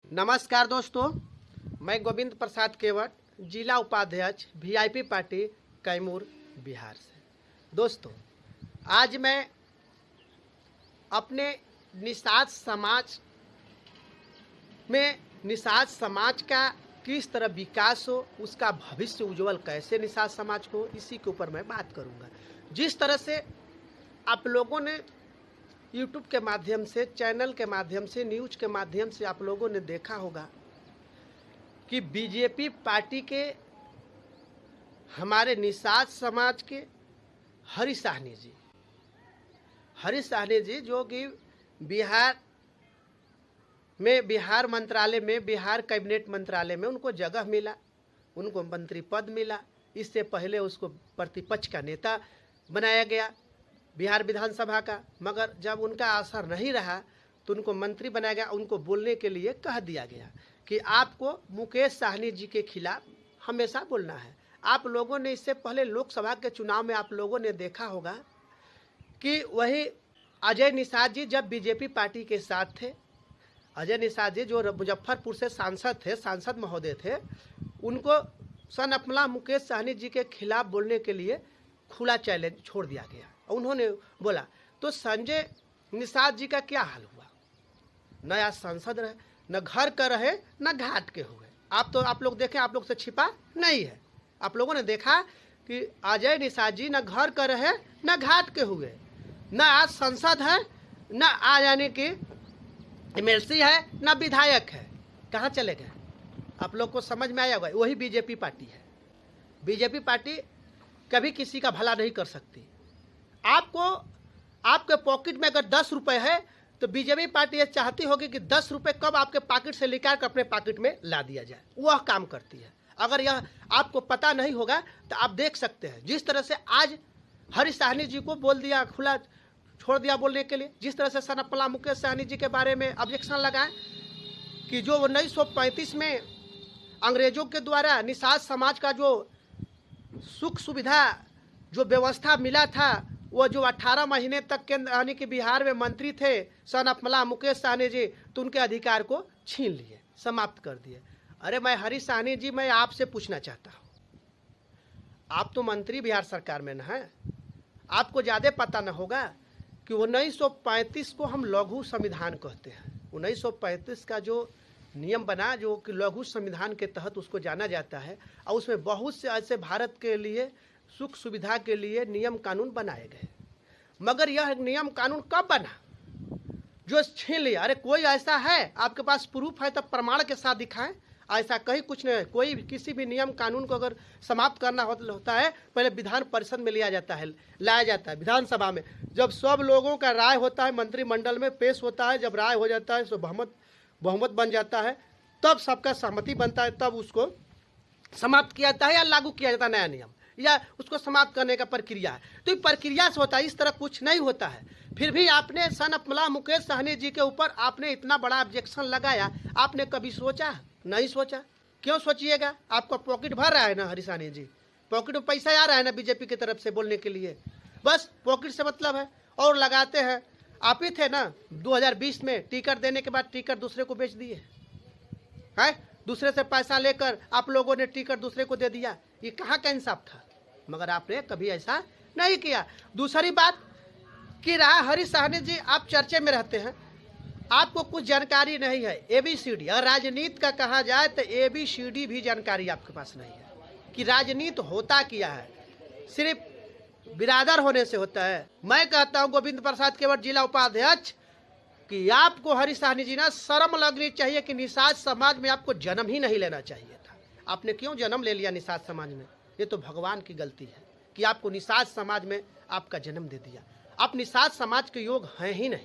नमस्कार दोस्तों, मैं गोविंद प्रसाद केवट, जिला उपाध्यक्ष वीआईपी पार्टी कैमूर बिहार से। दोस्तों, आज मैं अपने निषाद समाज का किस तरह विकास हो, उसका भविष्य उज्जवल कैसे निषाद समाज को, इसी के ऊपर मैं बात करूंगा। जिस तरह से आप लोगों ने यूट्यूब के माध्यम से, चैनल के माध्यम से, न्यूज के माध्यम से आप लोगों ने देखा होगा कि बीजेपी पार्टी के हमारे निषाद समाज के हरी साहनी जी जो कि बिहार मंत्रालय में, बिहार कैबिनेट मंत्रालय में उनको जगह मिला, उनको मंत्री पद मिला। इससे पहले उसको प्रतिपक्ष का नेता बनाया गया बिहार विधानसभा का, मगर जब उनका असर नहीं रहा तो उनको मंत्री बनाया गया। उनको बोलने के लिए कह दिया गया कि आपको मुकेश साहनी जी के खिलाफ हमेशा बोलना है। आप लोगों ने इससे पहले लोकसभा के चुनाव में आप लोगों ने देखा होगा कि वही अजय निषाद जी जब बीजेपी पार्टी के साथ थे, अजय निषाद जी जो मुजफ्फरपुर से सांसद थे, सांसद महोदय थे, उनको सनअपला मुकेश साहनी जी के खिलाफ बोलने के लिए खुला चैलेंज छोड़ दिया गया। उन्होंने बोला तो संजय निषाद जी का क्या हाल हुआ? न आज सांसद रहे, न घर का रहे, न घाट के हुए। आप लोग देखें, आप लोग से छिपा नहीं है। आप लोगों ने देखा कि अजय निषाद जी न घर का रहे, न घाट के हुए, न आज सांसद है, न आज यानी कि एमएलसी है, न विधायक है। कहाँ चले गए? आप लोग को समझ में आया होगा, वही बीजेपी पार्टी है। बीजेपी पार्टी कभी किसी का भला नहीं कर सकती। आपके पॉकेट में अगर 10 रुपए है तो बीजेपी पार्टी ये चाहती होगी कि 10 रुपए कब आपके पॉकेट से निकाल कर अपने पॉकेट में ला दिया जाए। वह काम करती है। अगर यह आपको पता नहीं होगा तो आप देख सकते हैं, जिस तरह से आज हरी साहनी जी को बोल दिया, खुला छोड़ दिया बोलने के लिए। जिस तरह से सनअपला मुकेश साहनी जी के बारे में ऑब्जेक्शन लगाए कि जो 1935 में अंग्रेजों के द्वारा निषाद समाज का जो सुख सुविधा जो व्यवस्था मिला था, वो जो 18 महीने तक केंद्र यानी कि बिहार में मंत्री थे सनअपला मुकेश साहनी जी, तो उनके अधिकार को छीन लिए, समाप्त कर दिए। अरे मैं हरी साहनी जी, मैं आपसे पूछना चाहता हूँ, आप तो मंत्री बिहार सरकार में न हैं, आपको ज़्यादा पता न होगा कि 1935 को हम लघु संविधान कहते हैं। 1935 का जो नियम बना, जो कि लघु संविधान के तहत उसको जाना जाता है, और उसमें बहुत से ऐसे भारत के लिए सुख सुविधा के लिए नियम कानून बनाए गए। मगर यह नियम कानून कब बना जो छीन लिया? अरे कोई ऐसा है आपके पास प्रूफ है तब प्रमाण के साथ दिखाएं। ऐसा कहीं कुछ नहीं है। कोई किसी भी नियम कानून को अगर समाप्त करना होता है, पहले विधान परिषद में लाया जाता है विधानसभा में। जब सब लोगों का राय होता है, मंत्रिमंडल में पेश होता है, जब राय हो जाता है तो बहुमत बन जाता है, तब सबका सहमति बनता है, तब उसको समाप्त किया जाता है या लागू किया जाता है नया नियम, या उसको समाप्त करने का प्रक्रिया है। तो ये प्रक्रिया से होता है, इस तरह कुछ नहीं होता है। फिर भी आपने सनअपला मुकेश साहनी जी के ऊपर आपने इतना बड़ा ऑब्जेक्शन लगाया। आपने कभी सोचा? नहीं सोचा। क्यों सोचिएगा? आपका पॉकेट भर रहा है ना हरी साहनी जी, पॉकेट में पैसा आ रहा है ना बीजेपी की तरफ से बोलने के लिए, बस पॉकेट से मतलब है। और लगाते हैं, आप ही थे ना 2020 में टिकट देने के बाद टिकट दूसरे को बेच दिए है, दूसरे से पैसा लेकर आप लोगों ने टिकट दूसरे को दे दिया। ये कहाँ का इंसाफ था? मगर आपने कभी ऐसा नहीं किया। दूसरी बात कि रहा हरी साहनी जी, आप चर्चे में रहते हैं, आपको कुछ जानकारी नहीं है ABCD। अगर राजनीति का कहा जाए तो ABCD भी जानकारी आपके पास नहीं है कि राजनीति होता क्या है। सिर्फ बिरादर होने से होता है। मैं कहता हूँ गोविंद प्रसाद केवट, जिला उपाध्यक्ष, कि आपको हरी साहनी जी ना शर्म लगनी चाहिए कि निषाद समाज में आपको जन्म ही नहीं लेना चाहिए था। आपने क्यों जन्म ले लिया निषाद समाज में? ये तो भगवान की गलती है कि आपको निषाद समाज में आपका जन्म दे दिया। आप निषाद समाज के योग हैं ही नहीं।